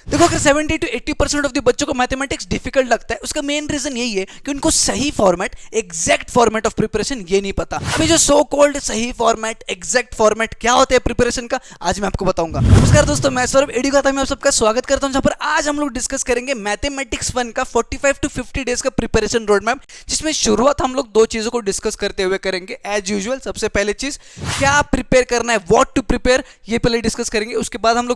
देखो, अगर 70 to 80% of the बच्चों को मैथमेटिक्स डिफिकल्ट लगता है, उसका मेन रीजन यही है कि उनको सही format, exact format of preparation ये नहीं पता। अभी जो सो कॉल्ड सही फॉर्मेट, एग्जैक्ट फॉर्मेट क्या होता है प्रिपरेशन का, आज मैं आपको बताऊंगा। नमस्कार दोस्तों, मैं सौरभ एडुकाता में आप सबका स्वागत करता हूं, जहां पर आज हम लोग डिस्कस करेंगे मैथमेटिक्स 1 का 45 to 50 डेज का प्रिपरेशन रोड मैप, जिसमें शुरुआत हम लोग दो चीजों को डिस्कस करते हुए करेंगे। एज यूजुअल सबसे पहले चीज क्या प्रिपेयर करना है, व्हाट टू प्रिपेयर, ये पहले डिस्कस करेंगे। उसके बाद हम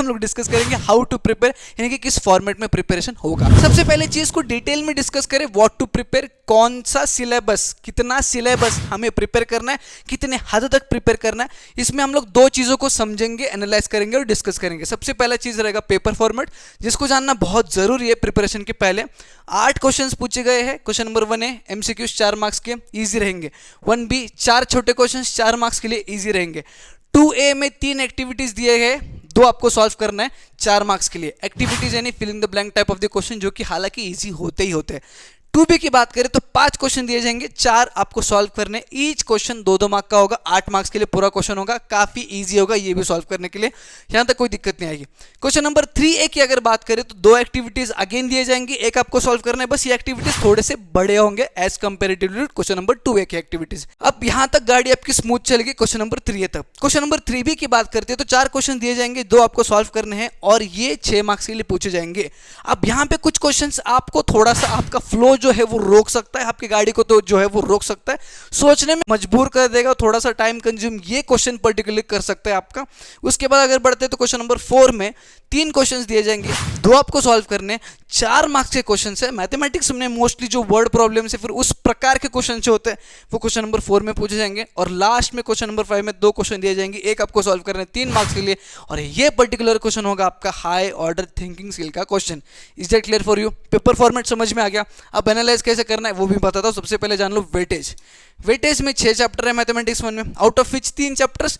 लोग डिस्कस करेंगे हाउ टू प्रिपेयर, यानी कि किस फॉर्मेट में प्रिपरेशन होगा। सबसे पहले चीज को डिटेल में डिस्कस करें, व्हाट टू प्रिपेयर, कौन सा सिलेबस, कितना सिलेबस हमें प्रिपेयर करना है, कितने हद तक प्रिपेयर करना है। इसमें हम लोग दो चीजों को समझेंगे, एनालाइज करेंगे और डिस्कस करेंगे। सबसे पहला चीज रहेगा पेपर फॉर्मेट, जिसको जानना बहुत जरूरी है प्रिपरेशन के पहले। 8 क्वेश्चंस पूछे गए हैं। क्वेश्चन नंबर 1 है एमसीक्यूज 4 मार्क्स के, इजी रहेंगे। 1B 4 छोटे क्वेश्चंस 4 मार्क्स के लिए इजी रहेंगे। 2A में 3 एक्टिविटीज दिए गए, 2 आपको सॉल्व करना है 4 मार्क्स के लिए। एक्टिविटीज यानी fill in the blank type of the question, जो कि हालांकि इजी होते ही होते हैं। 2B की बात करें तो 5 क्वेश्चन दिए जाएंगे, 4 आपको सॉल्व करने। ईच क्वेश्चन 2-2 मार्क का होगा, 8 मार्क्स के लिए पूरा क्वेश्चन होगा। काफी इजी होगा ये भी सॉल्व करने के लिए, यहां तक कोई दिक्कत नहीं आएगी। क्वेश्चन नंबर 3A की अगर बात करें तो 2 एक्टिविटीज अगेन दिए जाएंगी, एक आपको सॉल्व करना है। बस ये एक्टिविटीज थोड़े से बड़े होंगे as comparatively question number 2A की एक्टिविटीज। अब यहां तक गाड़ी आपकी स्मूथ चलेगी क्वेश्चन नंबर 3A तक। क्वेश्चन नंबर 3B की बात करते हैं तो 4 क्वेश्चन दिए जाएंगे, 2 आपको सॉल्व करने हैं और ये 6 मार्क्स के लिए पूछे जाएंगे। अब यहां पे कुछ क्वेश्चंस आपको थोड़ा सा आपका फ्लो जो है वो रोक सकता है, आपकी गाड़ी को तो जो है वो रोक सकता है, सोचने में मजबूर कर देगा, थोड़ा सा टाइम कंज्यूम ये क्वेश्चन पर्टिकुलरली कर सकता है आपका। उसके बाद अगर बढ़ते हैं तो क्वेश्चन नंबर 4 में 3 क्वेश्चंस दिए जाएंगे, 2 आपको सॉल्व करने, 4 मार्क्स के क्वेश्चंस है। मैथमेटिक्स में मोस्टली जो वर्ड प्रॉब्लम से फिर उस प्रकार के क्वेश्चन जो होते हैं वो क्वेश्चन नंबर 4 में पूछे जाएंगे। और लास्ट में क्वेश्चन नंबर 5 में 2 क्वेश्चन दिए जाएंगे, एक आपको सॉल्व करने 3 मार्क्स के लिए, और ये पर्टिकुलर क्वेश्चन होगा आपका हाई ऑर्डर थिंकिंग स्किल का question. Is that clear for you? Paper format समझ में आ गया। अब एनालाइज कैसे करना है वो भी बताता हूं। सबसे पहले जान लो वेटेज। वेटेज में 6 चैप्टर है मैथमेटिक्स 1 में, out of which 3 chapters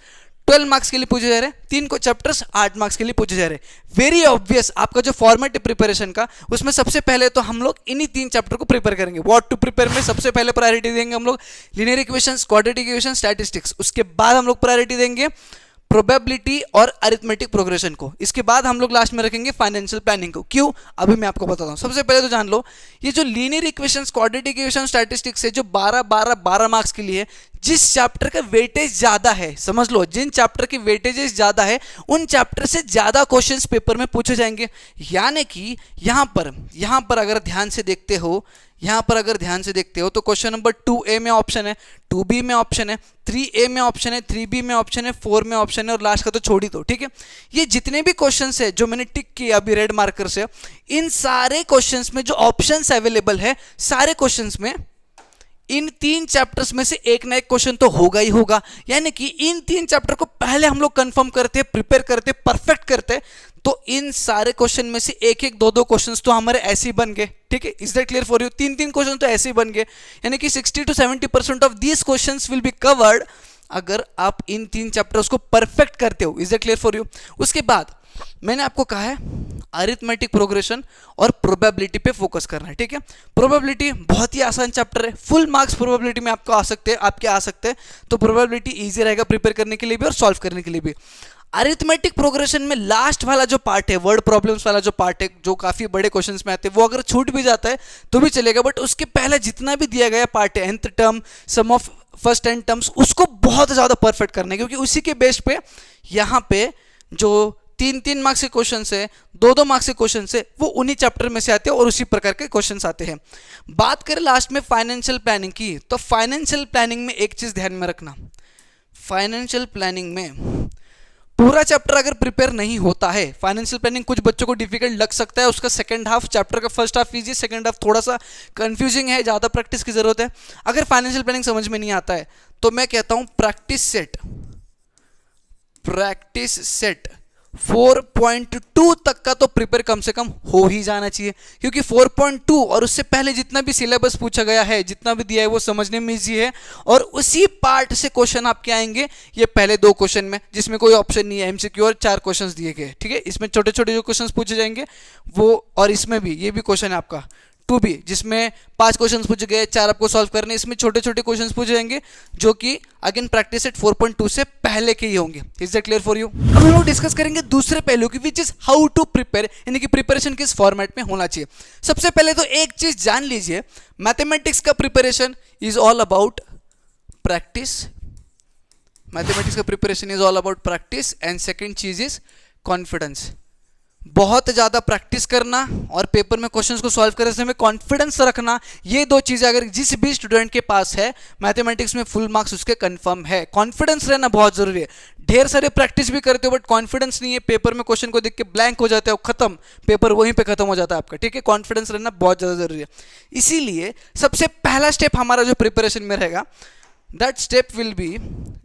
12 marks के लिए पूछे जा रहे हैं, 3 को चैप्टर्स 8 मार्क्स के लिए पूछे जा रहे हैं। वेरी ऑब्वियस, आपका जो फॉर्मेट है प्रिपरेशन का, उसमें सबसे पहले तो हम लोग इन्हीं 3 चैप्टर को प्रिपेयर करेंगे। व्हाट टू प्रिपेयर में सबसे पहले प्रायोरिटी देंगे हम लोग linear equations, quadratic equations, statistics. उसके बाद हम लोग प्रायोरिटी देंगे प्रोबेबिलिटी और अरिथमेटिक प्रोग्रेशन को। इसके बाद हम लोग लास्ट में रखेंगे फाइनेंशियल प्लानिंग को। क्यों, अभी मैं आपको बताता हूं। सबसे पहले तो जान लो, ये जो linear equations, quadratic equations, statistics है, जो 12 मार्क्स के लिए, जिस चैप्टर का वेटेज ज्यादा है, समझ लो जिन चैप्टर की वेटेजेस ज्यादा है उन चैप्टर से ज्यादा क्वेश्चंस पेपर में पूछे जाएंगे। यानी कि यहां पर अगर ध्यान से देखते हो तो क्वेश्चन नंबर 2A में ऑप्शन है, 2B में ऑप्शन है, 3A में ऑप्शन है, 3B में ऑप्शन है, 4 में ऑप्शन है, और लास्ट का तो छोड़ ही दो। ठीक है, ये जितने भी क्वेश्चंस है जो मैंने टिक किए अभी रेड मार्कर से, इन सारे क्वेश्चंस में जो ऑप्शंस अवेलेबल है, सारे क्वेश्चंस में इन 3 चैप्टर्स में से एक ना एक क्वेश्चन तो होगा ही होगा। यानी कि इन 3 चैप्टर को पहले हम लोग कंफर्म करते हैं, प्रिपेयर करते हैं, परफेक्ट करते हैं, तो इन सारे क्वेश्चन में से एक 2 क्वेश्चंस तो हमारे ऐसे ही बन गए। ठीक है, is that clear for you? 3 question तो ऐसे ही बन गए, यानी कि 60 to 70% of these questions will be covered अगर आप इन 3 चैप्टर्स को परफेक्ट करते हो। Is that clear for you? उसके बाद मैंने आपको कहा है अरिथमेटिक प्रोग्रेशन और प्रोबेबिलिटी पे फोकस करना है। ठीक है, प्रोबेबिलिटी बहुत ही आसान चैप्टर है, फुल मार्क्स प्रोबेबिलिटी में आपको आ सकते हैं, तो प्रोबेबिलिटी इजी रहेगा प्रिपेयर करने के लिए भी और सॉल्व करने के लिए भी। अरिथमेटिक प्रोग्रेशन में लास्ट वाला जो पार्ट है, वर्ड प्रॉब्लम्स वाला जो पार्ट है, जो काफी बड़े क्वेश्चंस में आते हैं, वो अगर छूट भी जाता है तो भी चलेगा, बट उसके पहले जितना भी दिया गया पार्ट है, nth term, sum of first n terms, उसको बहुत ज्यादा परफेक्ट करना है, क्योंकि उसी के बेस पे यहाँ पे जो 3 मार्क्स के क्वेश्चन है, 2 मार्क्स के क्वेश्चन है, वो उन्हीं चैप्टर में से आते हैं और उसी प्रकार के क्वेश्चन आते हैं। बात करें लास्ट में फाइनेंशियल प्लानिंग की, तो फाइनेंशियल प्लानिंग में एक चीज ध्यान में रखना, फाइनेंशियल प्लानिंग में पूरा चैप्टर अगर प्रिपेयर नहीं होता है, फाइनेंशियल प्लानिंग कुछ बच्चों को डिफिकल्ट लग सकता है, उसका सेकंड हाफ, चैप्टर का फर्स्ट हाफ कीजिए, सेकंड हाफ थोड़ा सा कंफ्यूजिंग है, ज़्यादा प्रैक्टिस की जरूरत है। अगर फाइनेंशियल प्लानिंग समझ में नहीं आता है तो मैं कहता हूं प्रैक्टिस सेट 4.2 तक का तो प्रिपेयर कम से कम हो ही जाना चाहिए, क्योंकि 4.2 और उससे पहले जितना भी सिलेबस पूछा गया है, जितना भी दिया है, वो समझने में इजी है, और उसी पार्ट से क्वेश्चन आपके आएंगे ये पहले 2 क्वेश्चन में, जिसमें कोई ऑप्शन नहीं है, एमसीक्यू और 4 क्वेश्चंस दिए गए। ठीक है, इसमें छोटे छोटे जो क्वेश्चंस पूछे जाएंगे वो, और इसमें भी ये भी क्वेश्चन है आपका 2B, जिसमें 5 क्वेश्चंस पूछे गए, 4 आपको सॉल्व करने, इसमें छोटे छोटे क्वेश्चंस पूछे जाएंगे जो कि अगेन प्रैक्टिस सेट 4.2 से पहले के ही होंगे। Is that clear for you? अब हम लोग डिस्कस करेंगे दूसरे पहलू की, which is how to prepare, यानी कि प्रिपरेशन किस फॉर्मेट में होना चाहिए। सबसे पहले तो एक चीज जान लीजिए, मैथमेटिक्स का preparation is all about practice. Mathematics का preparation is all about practice and second चीज इज कॉन्फिडेंस। बहुत ज़्यादा प्रैक्टिस करना और पेपर में क्वेश्चंस को सॉल्व करने में कॉन्फिडेंस रखना, ये दो चीज़ें अगर जिस भी स्टूडेंट के पास है मैथमेटिक्स में फुल मार्क्स उसके कंफर्म है। कॉन्फिडेंस रहना बहुत ज़रूरी है। ढेर सारे प्रैक्टिस भी करते हो बट कॉन्फिडेंस नहीं है, पेपर में क्वेश्चन को देख के ब्लैंक हो जाते हो, खत्म, पेपर वहीं पे खत्म हो जाता है आपका। ठीक है, कॉन्फिडेंस रहना बहुत ज़्यादा ज़रूरी है। इसीलिए सबसे पहला स्टेप हमारा जो प्रिपरेशन में रहेगा, दैट स्टेप विल बी,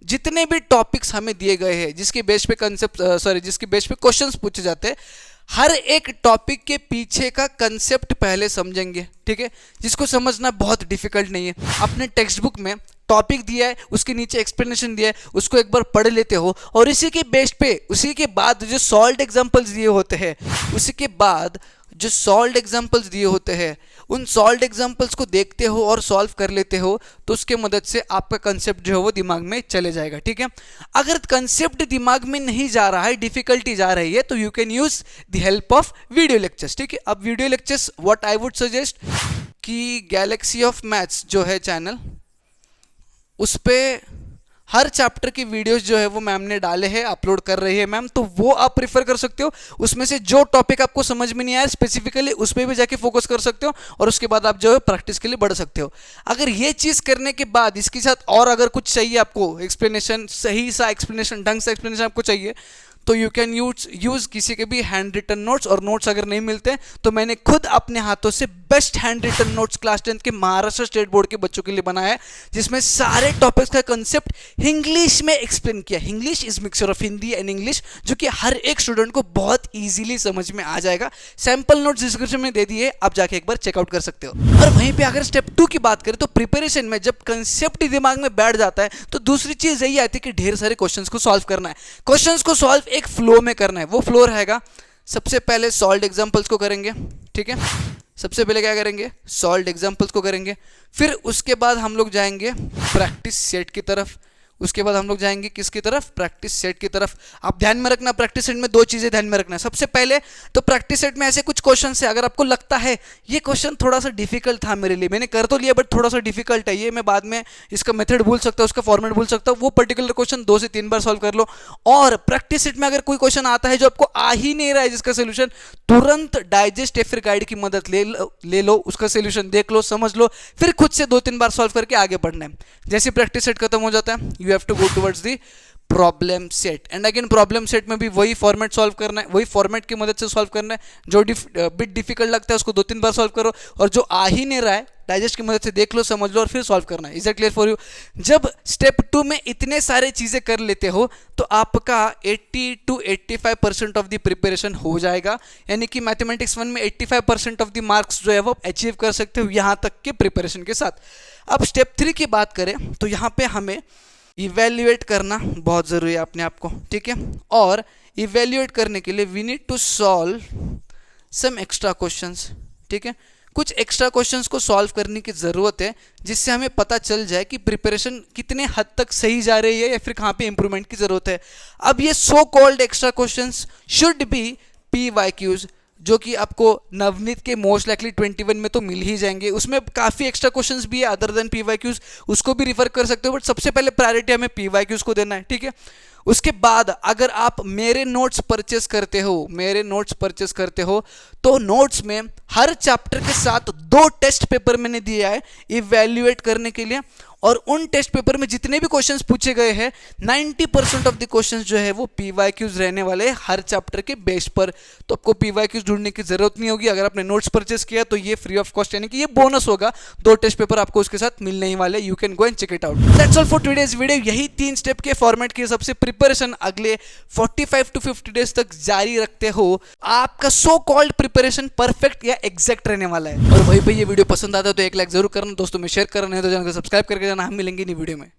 जितने भी टॉपिक्स हमें दिए गए हैं जिसके बेस पे जिसके बेस पे क्वेश्चंस पूछे जाते हैं, हर एक टॉपिक के पीछे का कंसेप्ट पहले समझेंगे। ठीक है, जिसको समझना बहुत डिफिकल्ट नहीं है। अपने टेक्स्ट बुक में टॉपिक दिया है, उसके नीचे एक्सप्लेनेशन दिया है, उसको एक बार पढ़ लेते हो और इसी के बेस पे, उसी के बाद जो सॉल्व्ड एग्जांपल्स दिए होते हैं, उसी के बाद जो सॉल्व्ड एग्जांपल्स दिए होते हैं, उन सॉल्व्ड एग्जांपल्स को देखते हो और सॉल्व कर लेते हो, तो उसके मदद से आपका कंसेप्ट जो है वो दिमाग में चले जाएगा। ठीक है, अगर कंसेप्ट दिमाग में नहीं जा रहा है, डिफिकल्टी जा रही है, तो you can use the help of video lectures. ठीक है, अब video lectures what I would suggest कि गैलेक्सी ऑफ मैथ्स जो है चैनल, उस पर हर चैप्टर की वीडियोस जो है वो मैम ने डाले हैं, अपलोड कर रही है मैम, तो वो आप प्रिफर कर सकते हो। उसमें से जो टॉपिक आपको समझ में नहीं आया स्पेसिफिकली उस पर भी जाके फोकस कर सकते हो और उसके बाद आप जो है प्रैक्टिस के लिए बढ़ सकते हो। अगर ये चीज़ करने के बाद इसके साथ और अगर कुछ चाहिए आपको, एक्सप्लेनेशन, सही सा एक्सप्लेनेशन, ढंग से एक्सप्लेनेशन आपको चाहिए, तो यू कैन यूज किसी के भी हैंड रिटन नोट्स, और नोट्स अगर नहीं मिलते तो मैंने खुद अपने हाथों से best hand written notes class 10 के महाराष्ट्र स्टेट बोर्ड के बच्चों के लिए बनाया है, जिसमें सारे टॉपिक्स का कंसेप्ट इंग्लिश में एक्सप्लेन किया। English is mixture of Hindi and English, जो कि हर एक स्टूडेंट को बहुत ईजिली समझ में आ जाएगा। सैंपल नोट्स डिस्क्रिप्शन में दे दिए, आप जाके एक बार चेकआउट कर सकते हो। और वहीं पे अगर स्टेप 2 की बात करें तो प्रिपरेशन में जब कंसेप्ट दिमाग में बैठ जाता है तो दूसरी चीज यही आती है कि ढेर सारे क्वेश्चंस को सॉल्व करना है। क्वेश्चंस को सॉल्व एक फ्लो में करना है। वो फ्लो रहेगा, सबसे पहले सॉल्व्ड एग्जांपल्स को करेंगे। ठीक है, सबसे पहले क्या करेंगे, सॉल्व्ड एग्जांपल्स को करेंगे, फिर उसके बाद हम लोग जाएंगे प्रैक्टिस सेट की तरफ, उसके बाद हम लोग जाएंगे किसकी तरफ, प्रैक्टिस सेट की तरफ। आप ध्यान में रखना, प्रैक्टिस सेट में दो चीजें ध्यान में रखना है। सबसे पहले तो प्रैक्टिस सेट में ऐसे कुछ क्वेश्चन है, अगर आपको लगता है ये क्वेश्चन थोड़ा सा डिफिकल्ट था मेरे लिए, मैंने कर तो लिया बट थोड़ा सा डिफिकल्ट है, ये मैं बाद में इसका मेथड भूल सकता हूँ, उसका फॉर्मेट भूल सकता हूँ, वो पर्टिकुलर क्वेश्चन 2 से 3 बार सॉल्व कर लो। और प्रैक्टिस सेट में अगर कोई क्वेश्चन आता है जो आपको आ ही नहीं रहा है, जिसका सोल्यूशन, तुरंत डाइजेस्ट या फिर गाइड की मदद ले लो, उसका सोल्यूशन देख लो, समझ लो, फिर खुद से 2-3 बार सॉल्व करके आगे बढ़ना है। जैसे प्रैक्टिस सेट खत्म हो जाता है, you have to go towards the problem set, and again problem set में भी वही फॉर्मेट सॉल्व करना है, वही फॉर्मेट की मदद से सॉल्व करना है। जो बिट डिफिकल्ट लगता है उसको 2-3 बार सॉल्व करो, और जो आ ही नहीं रहा है डाइजेस्ट की मदद से देख लो, समझ लो और फिर सॉल्व करना है। Is that clear for you? जब स्टेप 2 में इतने सारे चीजें कर लेते हो तो आपका 80 to 85% ऑफ द प्रिपरेशन हो जाएगा, यानी कि मैथमेटिक्स 1 में 85% ऑफ द मार्क्स जो है वो अचीव कर सकते हो यहाँ तक के प्रिपरेशन के साथ। अब स्टेप 3 की बात करें तो यहाँ पे हमें इवेल्युएट करना बहुत ज़रूरी है अपने आप को। ठीक है, और इवेल्युएट करने के लिए we need to solve some extra questions. ठीक है, कुछ एक्स्ट्रा क्वेश्चंस को सॉल्व करने की ज़रूरत है, जिससे हमें पता चल जाए कि प्रिपरेशन कितने हद तक सही जा रही है या फिर कहाँ पे इंप्रूवमेंट की ज़रूरत है। अब ये so called extra questions should be PYQs, जो कि आपको नवनीत के मोस्ट लाइकली 21 में तो मिल ही जाएंगे। उसमें काफ़ी एक्स्ट्रा क्वेश्चंस भी है अदर देन PYQs, उसको भी रिफर कर सकते हो, बट सबसे पहले प्रायोरिटी हमें PYQs को देना है। ठीक है, उसके बाद अगर आप मेरे नोट्स परचेस करते हो तो नोट्स में हर चैप्टर के साथ 2 टेस्ट पेपर मैंने दिया है इवैल्यूएट करने के लिए, और उन टेस्ट पेपर में जितने भी क्वेश्चंस पूछे गए हैं 90% ऑफ द क्वेश्चंस जो है वो PYQs रहने वाले हैं हर चैप्टर के बेस पर। तो आपको PYQs ढूंढने की जरूरत नहीं होगी। अगर आपने नोट्स परचेस किया तो ये फ्री ऑफ कॉस्ट, यानी कि ये बोनस होगा, 2 टेस्ट पेपर आपको उसके साथ मिलने ही वाले। You can go and check it out. That's all for today's video. यही 3 स्टेप के फॉर्मेट की सबसे प्रिपरेशन अगले 45 to 50 डेज तक जारी रखते हो, आपका सो कॉल्ड प्रिपरेशन परफेक्ट या एग्जैक्ट रहने वाला है। और वहीं पे ये वीडियो पसंद आता है तो एक लाइक जरूर करना, दोस्तों में शेयर करना है तो चैनल को सब्सक्राइब करके जाना। हम मिलेंगे नई वीडियो में।